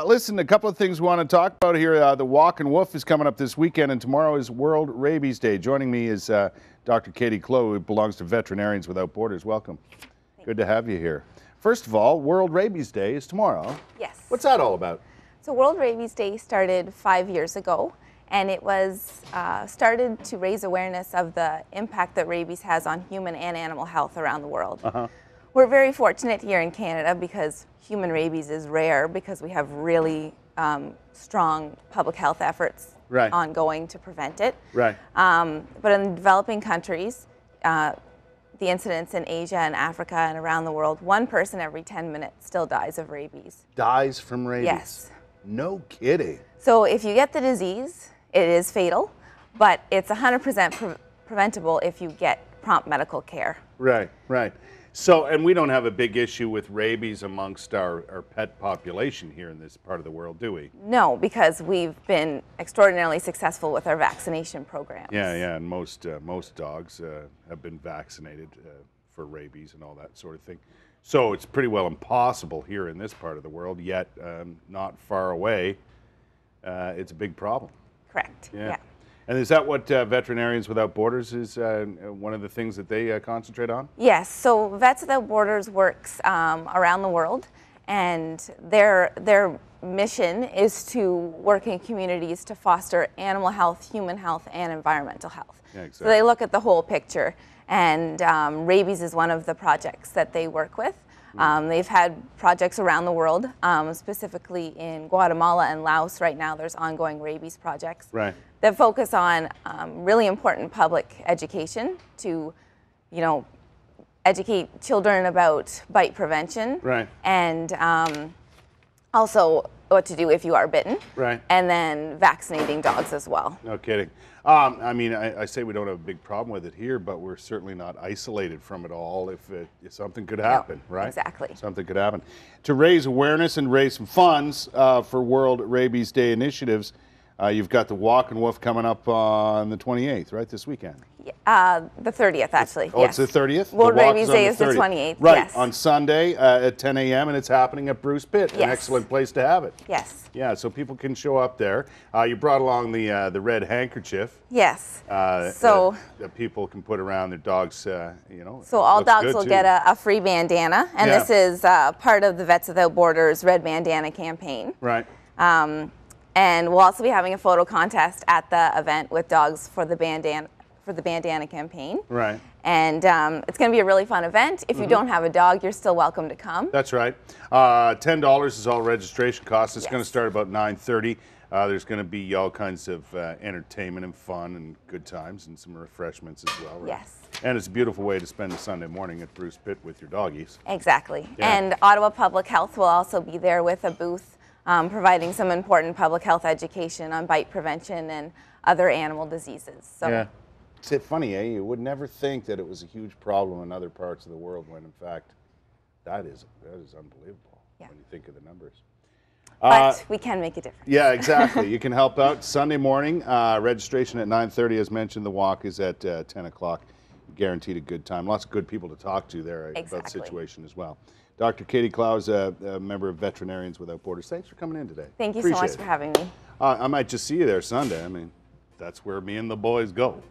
Listen, a couple of things we want to talk about here. The Walk and Woof is coming up this weekend, and tomorrow is World Rabies Day. Joining me is Dr. Katie Clow, who belongs to Veterinarians Without Borders. Welcome. Good to have you here. First of all, World Rabies Day is tomorrow. Yes. What's that all about? So World Rabies Day started 5 years ago, and it was started to raise awareness of the impact that rabies has on human and animal health around the world. We're very fortunate here in Canada because human rabies is rare because we have really strong public health efforts ongoing to prevent it. But in developing countries, the incidence in Asia and Africa and around the world, 1 person every 10 minutes still dies of rabies. Dies from rabies? Yes. No kidding. So if you get the disease, it is fatal, but it's 100% preventable if you get prompt medical care. Right. So, and we don't have a big issue with rabies amongst our pet population here in this part of the world, do we? No, because we've been extraordinarily successful with our vaccination programs. Yeah, and most dogs have been vaccinated for rabies and all that sort of thing. So it's pretty well impossible here in this part of the world, yet not far away, it's a big problem. Correct, yeah. And is that what Veterinarians Without Borders is one of the things that they concentrate on? Yes, so Vets Without Borders works around the world, and their mission is to work in communities to foster animal health, human health, and environmental health. Yeah, exactly. So they look at the whole picture, and rabies is one of the projects that they work with. They've had projects around the world, specifically in Guatemala and Laos. Right now there's ongoing rabies projects that focus on really important public education to, educate children about bite prevention and also what to do if you are bitten, and then vaccinating dogs as well. No kidding. I mean, I say we don't have a big problem with it here, but we're certainly not isolated from it all if something could happen, right? Exactly. Something could happen. To raise awareness and raise some funds for World Rabies Day initiatives, you've got the Walk and Woof coming up on the 28th, right, this weekend? The 30th, actually. Oh, yes. It's the 30th? World Rabies Day is the 28th, Right, yes. on Sunday at 10 a.m., and it's happening at Bruce Pit. An excellent place to have it. Yes. Yeah, so people can show up there. You brought along the red handkerchief. Yes. So that people can put around their dogs, So all dogs will get a free bandana, and this is part of the Vets Without Borders Red Bandana campaign. Right. And we'll also be having a photo contest at the event with dogs for the bandana campaign. Right. And it's going to be a really fun event. If you don't have a dog, you're still welcome to come. That's right. $10 is all registration costs. It's going to start about 9:30. There's going to be all kinds of entertainment and fun and good times and some refreshments as well. Right? Yes. And it's a beautiful way to spend a Sunday morning at Bruce Pit with your doggies. Exactly. Yeah. And Ottawa Public Health will also be there with a booth providing some important public health education on bite prevention and other animal diseases. So. Yeah. It's funny, eh? You would never think that it was a huge problem in other parts of the world when, in fact, that is unbelievable when you think of the numbers. But we can make a difference. Yeah, exactly. You can help out Sunday morning. Registration at 9:30, as mentioned. The walk is at 10 o'clock. Guaranteed a good time. Lots of good people to talk to there about the situation as well. Dr. Katie Clow is a member of Veterinarians Without Borders. Thanks for coming in today. Thank you so much for having me. I might just see you there Sunday. I mean, that's where me and the boys go.